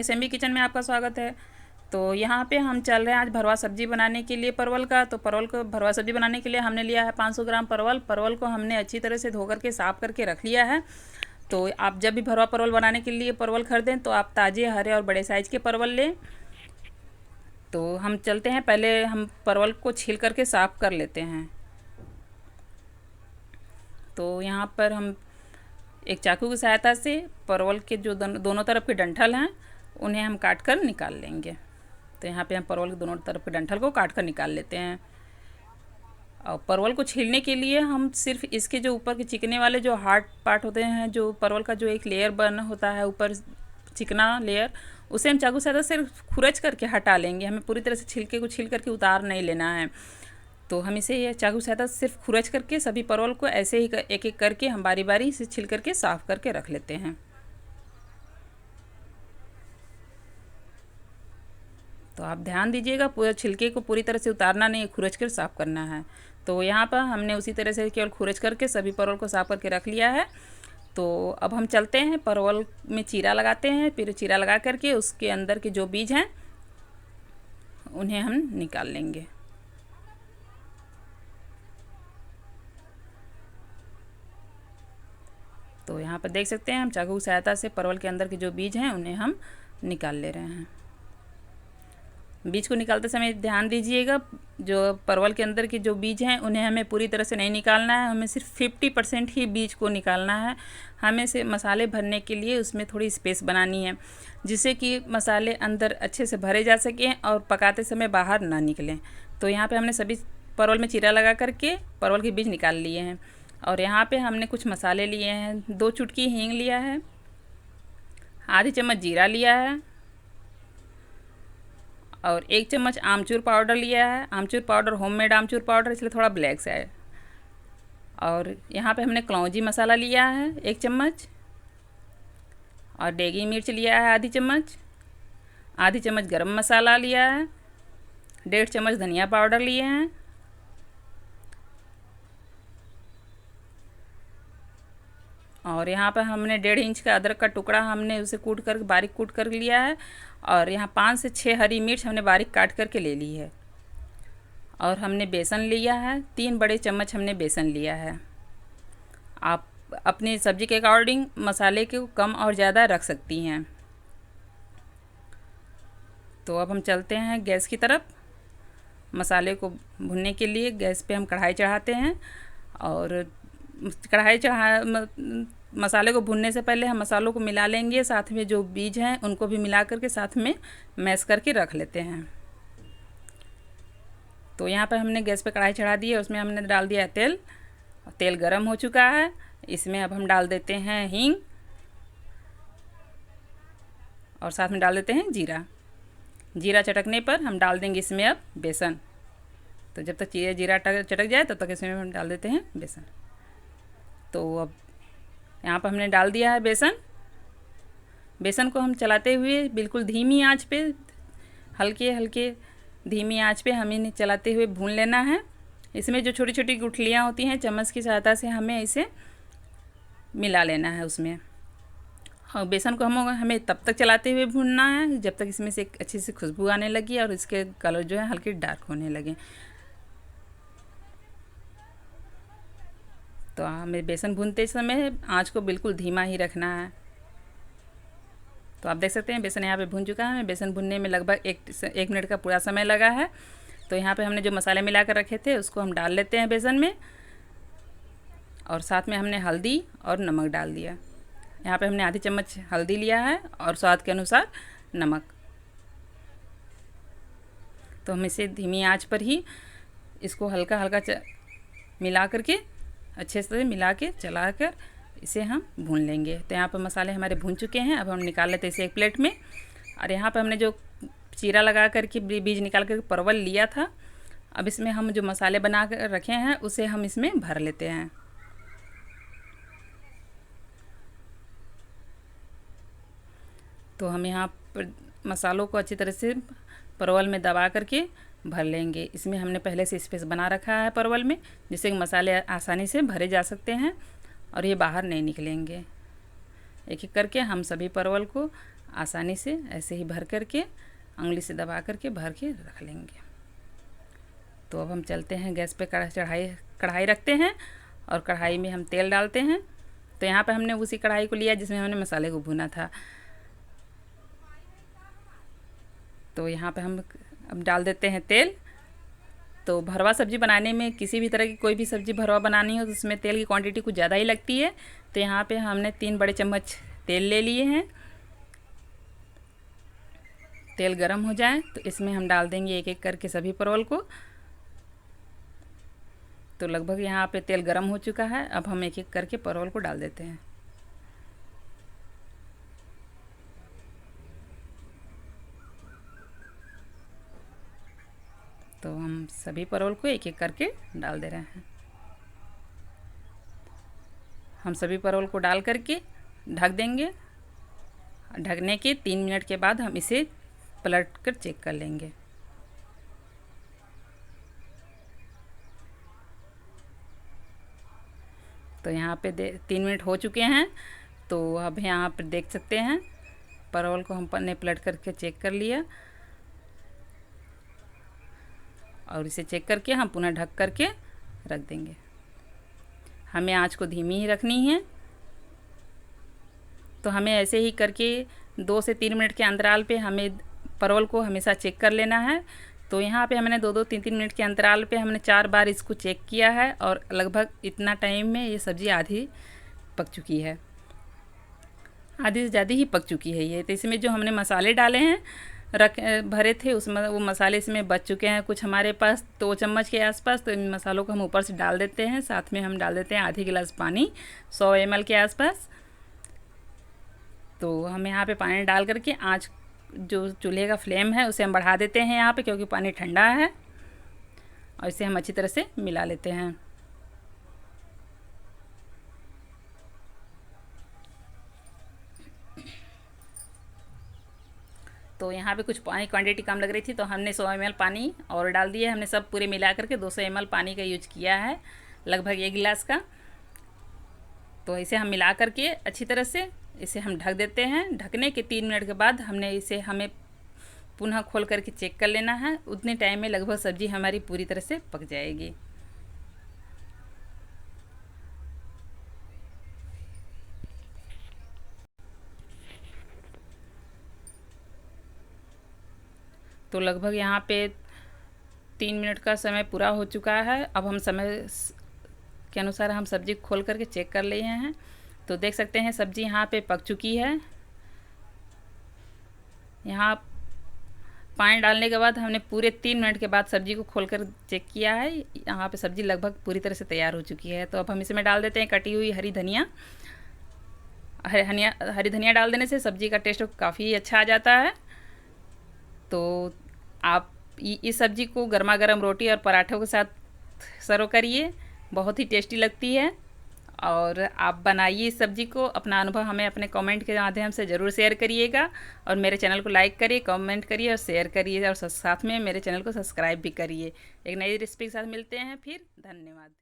SMB kitchen में आपका स्वागत है। तो यहाँ पे हम चल रहे हैं आज भरवा सब्जी बनाने के लिए परवल का। तो परवल को भरवा सब्जी बनाने के लिए हमने लिया है 500 ग्राम परवल। परवल को हमने अच्छी तरह से धो करके साफ़ करके रख लिया है। तो आप जब भी भरवा परवल बनाने के लिए परवल खरीदें तो आप ताज़े हरे और बड़े साइज़ के परवल लें। तो हम चलते हैं, पहले हम परवल को छील करके साफ़ कर लेते हैं। तो यहाँ पर हम एक चाकू की सहायता से परवल के जो दोनों तरफ के डंठल हैं उन्हें हम काट कर निकाल लेंगे। तो यहाँ पे हम परवल के दोनों तरफ के डंठल को काट कर निकाल लेते हैं। और परवल को छीलने के लिए हम सिर्फ इसके जो ऊपर के चिकने वाले जो हार्ड पार्ट होते हैं, जो परवल का जो एक लेयर बना होता है ऊपर चिकना लेयर, उसे हम चाकू से सिर्फ खुरच करके हटा लेंगे। हमें पूरी तरह से छिलके को छील करके उतार नहीं लेना है। तो हम इसे ये चाकू से सिर्फ खुरच करके सभी परवल को ऐसे ही एक एक करके हम बारी बारी से छिल करके साफ़ करके रख लेते हैं। तो आप ध्यान दीजिएगा, पूरे छिलके को पूरी तरह से उतारना नहीं, खुरच कर साफ़ करना है। तो यहाँ पर हमने उसी तरह से केवल खुरच करके सभी परवल को साफ़ करके रख लिया है। तो अब हम चलते हैं, परवल में चीरा लगाते हैं। फिर चीरा लगा करके उसके अंदर के जो बीज हैं उन्हें हम निकाल लेंगे। तो यहाँ पर देख सकते हैं हम चाकू की सहायता से परवल के अंदर के जो बीज हैं उन्हें हम निकाल ले रहे हैं। बीज को निकालते समय ध्यान दीजिएगा, जो परवल के अंदर के जो बीज हैं उन्हें हमें पूरी तरह से नहीं निकालना है। हमें सिर्फ 50% ही बीज को निकालना है। हमें से मसाले भरने के लिए उसमें थोड़ी स्पेस बनानी है, जिससे कि मसाले अंदर अच्छे से भरे जा सकें और पकाते समय बाहर ना निकलें। तो यहाँ पे हमने सभी परवल में चीरा लगा करके परवल के बीज निकाल लिए हैं। और यहाँ पे हमने कुछ मसाले लिए हैं। 2 चुटकी हींग लिया है, आधी चम्मच जीरा लिया है और 1 चम्मच आमचूर पाउडर लिया है। आमचूर पाउडर होममेड आमचूर पाउडर, इसलिए थोड़ा ब्लैक सा है। और यहाँ पे हमने कलौंजी मसाला लिया है 1 चम्मच और डेगी मिर्च लिया है आधी चम्मच गरम मसाला लिया है, 1.5 चम्मच धनिया पाउडर लिए हैं और यहाँ पर हमने 1.5 इंच का अदरक का टुकड़ा हमने उसे बारीक कूट कर लिया है। और यहाँ 5 से 6 हरी मिर्च हमने बारीक काट करके ले ली है। और हमने बेसन लिया है, 3 बड़े चम्मच हमने बेसन लिया है। आप अपनी सब्ज़ी के अकॉर्डिंग मसाले को कम और ज़्यादा रख सकती हैं। तो अब हम चलते हैं गैस की तरफ। मसाले को भुनने के लिए गैस पे हम कढ़ाई चढ़ाते हैं और मसाले को भुनने से पहले हम मसालों को मिला लेंगे। साथ में जो बीज हैं उनको भी मिला करके साथ में मैश करके रख लेते हैं। तो यहाँ पर हमने गैस पे कढ़ाई चढ़ा दी है, उसमें हमने डाल दिया तेल। तेल गरम हो चुका है, इसमें अब हम डाल देते हैं हींग और साथ में डाल देते हैं जीरा। जीरा चटकने पर हम डाल देंगे इसमें अब बेसन। तो जब तक जीरा चटक जाए तब तक इसमें हम डाल देते हैं बेसन। तो अब यहाँ पर हमने डाल दिया है बेसन। बेसन को हम चलाते हुए बिल्कुल धीमी आंच पे, हल्के हल्के धीमी आंच पे हमें इन्हें चलाते हुए भून लेना है। इसमें जो छोटी छोटी गुठलियाँ होती हैं, चम्मच की सहायता से हमें इसे मिला लेना है उसमें। और बेसन को हमें तब तक चलाते हुए भूनना है जब तक इसमें से एक अच्छी सी खुशबू आने लगी और इसके कलर जो है हल्के डार्क होने लगे। तो हमें बेसन भूनते समय आंच को बिल्कुल धीमा ही रखना है। तो आप देख सकते हैं बेसन यहाँ पे भून चुका है। बेसन भुनने में लगभग 1 मिनट का पूरा समय लगा है। तो यहाँ पे हमने जो मसाले मिला कर रखे थे उसको हम डाल लेते हैं बेसन में और साथ में हमने हल्दी और नमक डाल दिया। यहाँ पे हमने आधी चम्मच हल्दी लिया है और स्वाद के अनुसार नमक। तो हम इसे धीमी आंच पर ही इसको हल्का हल्का मिला करके अच्छे से मिला के चला कर इसे हम भून लेंगे। तो यहाँ पर मसाले हमारे भून चुके हैं। अब हम निकाल लेते हैं इसे एक प्लेट में। और यहाँ पर हमने जो चीरा लगा करके बीज निकाल कर परवल लिया था, अब इसमें हम जो मसाले बना कर रखे हैं उसे हम इसमें भर लेते हैं। तो हम यहाँ पर मसालों को अच्छी तरह से परवल में दबा करके भर लेंगे। इसमें हमने पहले से स्पेस बना रखा है परवल में, जिससे मसाले आसानी से भरे जा सकते हैं और ये बाहर नहीं निकलेंगे। एक एक करके हम सभी परवल को आसानी से ऐसे ही भर करके उंगली से दबा करके भर के रख लेंगे। तो अब हम चलते हैं गैस पे, कढ़ाई रखते हैं और कढ़ाई में हम तेल डालते हैं। तो यहाँ पे हमने उसी कढ़ाई को लिया जिसमें हमने मसाले को भुना था। तो यहाँ पे हम अब डाल देते हैं तेल। तो भरवा सब्ज़ी बनाने में, किसी भी तरह की कोई भी सब्ज़ी भरवा बनानी हो तो उसमें तेल की क्वांटिटी कुछ ज़्यादा ही लगती है। तो यहाँ पे हमने 3 बड़े चम्मच तेल ले लिए हैं। तेल गरम हो जाए तो इसमें हम डाल देंगे एक एक करके सभी परवल को। तो लगभग यहाँ पे तेल गरम हो चुका है। अब हम एक एक करके परवल को डाल देते हैं। तो हम सभी परवल को एक एक करके डाल दे रहे हैं। हम सभी परवल को डाल करके ढक देंगे। ढकने के 3 मिनट के बाद हम इसे पलट कर चेक कर लेंगे। तो यहाँ पे 3 मिनट हो चुके हैं। तो अब यहाँ पर देख सकते हैं परवल को हमने पलट करके चेक कर लिया और इसे चेक करके हम पुनः ढक करके रख देंगे। हमें आंच को धीमी ही रखनी है। तो हमें ऐसे ही करके 2 से 3 मिनट के अंतराल पे हमें परवल को हमेशा चेक कर लेना है। तो यहाँ पे हमने 2-2, 3-3 मिनट के अंतराल पे हमने 4 बार इसको चेक किया है और लगभग इतना टाइम में ये सब्ज़ी आधी पक चुकी है, आधी से ज़्यादा ही पक चुकी है ये। तो इसमें जो हमने मसाले डाले हैं भरे थे उसमें, वो मसाले इसमें बच चुके हैं कुछ हमारे पास 2 चम्मच के आसपास। तो इन मसालों को हम ऊपर से डाल देते हैं। साथ में हम डाल देते हैं आधी गिलास पानी, 100 ml के आसपास। तो हम यहाँ पे पानी डाल करके आँच, जो चूल्हे का फ्लेम है उसे हम बढ़ा देते हैं यहाँ पे, क्योंकि पानी ठंडा है। और इसे हम अच्छी तरह से मिला लेते हैं। तो यहाँ पे कुछ पानी क्वांटिटी कम लग रही थी तो हमने 100 ml पानी और डाल दिया। हमने सब पूरे मिला करके 200 ml पानी का यूज किया है, लगभग 1 गिलास का। तो इसे हम मिला करके अच्छी तरह से इसे हम ढक देते हैं। ढकने के 3 मिनट के बाद हमें पुनः खोल करके चेक कर लेना है। उतने टाइम में लगभग सब्ज़ी हमारी पूरी तरह से पक जाएगी। तो लगभग यहाँ पे 3 मिनट का समय पूरा हो चुका है। अब हम समय के अनुसार हम सब्ज़ी खोल करके चेक कर लिए हैं। तो देख सकते हैं सब्ज़ी यहाँ पे पक चुकी है। यहाँ पानी डालने के बाद हमने पूरे 3 मिनट के बाद सब्ज़ी को खोलकर चेक किया है। यहाँ पे सब्ज़ी लगभग पूरी तरह से तैयार हो चुकी है। तो अब हम इसमें डाल देते हैं कटी हुई हरी धनिया। हरी धनिया डाल देने से सब्ज़ी का टेस्ट काफ़ी अच्छा आ जाता है। तो आप इस सब्ज़ी को गर्मा गर्म रोटी और पराठों के साथ सर्व करिए, बहुत ही टेस्टी लगती है। और आप बनाइए इस सब्ज़ी को। अपना अनुभव हमें अपने कमेंट के माध्यम से ज़रूर शेयर करिएगा। और मेरे चैनल को लाइक करिए, कमेंट करिए और शेयर करिए। और साथ में मेरे चैनल को सब्सक्राइब भी करिए। एक नई रेसिपी के साथ मिलते हैं फिर। धन्यवाद।